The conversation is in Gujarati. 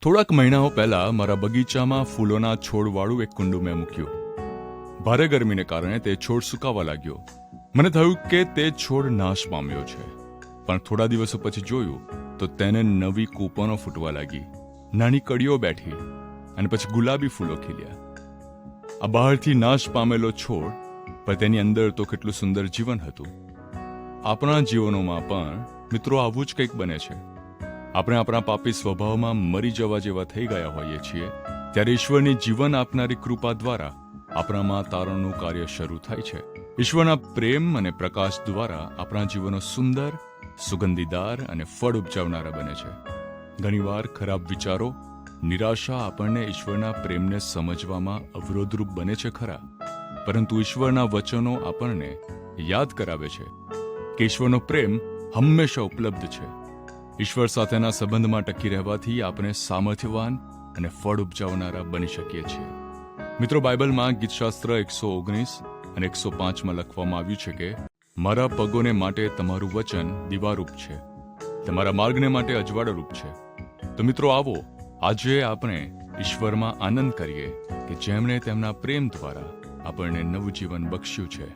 થોડાક મહિનાઓ પહેલા મારા બગીચામાં ફૂલોના છોડવાળું એક કુંડું મેં મૂક્યું. ભારે ગરમીને કારણે તે છોડ સુકાવા લાગ્યો. મને થયું કે તે છોડ નાશ પામ્યો છે, પણ થોડા દિવસો પછી જોયું તો તેને નવી કૂંપણો ફૂટવા લાગી, નાની કળીઓ બેઠી અને પછી ગુલાબી ફૂલો ખીલ્યા. આ બહારથી નાશ પામેલો છોડ, પણ તેની અંદર તો કેટલું સુંદર જીવન હતું. આપણા જીવનોમાં પણ મિત્રો આવું જ કંઈક બને છે. આપણે આપણા પાપી સ્વભાવમાં મરી જવા જેવા થઈ ગયા હોઈએ છીએ, ત્યારે ઈશ્વરની જીવન આપનારી કૃપા દ્વારા આપણામાં તારણનું કાર્ય શરૂ થાય છે. ઈશ્વરના પ્રેમ અને પ્રકાશ દ્વારા આપણા જીવનો સુંદર, સુગંધીદાર અને ફળ ઉપજાવનારા બને છે. ઘણીવાર ખરાબ વિચારો, નિરાશા આપણને ઈશ્વરના પ્રેમને સમજવામાં અવરોધરૂપ બને છે ખરા, પરંતુ ઈશ્વરના વચનો આપણને યાદ કરાવે છે કે ઈશ્વરનો પ્રેમ હંમેશા ઉપલબ્ધ છે. ઈશ્વર સાથેના સંબંધમાં ટકી રહેવાથી આપણે સામર્થ્યવાન અને ફળ ઉપજાવનારા બની શકીએ છીએ. મિત્રો, બાઇબલમાં ગીતશાસ્ત્ર 119 અને 105માં લખવામાં આવ્યું છે કે મારા પગોને માટે તમારું વચન દીવારૂપ છે, તમારા માર્ગને માટે અજવાળરૂપ છે. તો મિત્રો, આવો આજે આપણે ઈશ્વરમાં આનંદ કરીએ કે જેમણે તેમના પ્રેમ દ્વારા આપણને નવું જીવન બખ્શ્યું છે.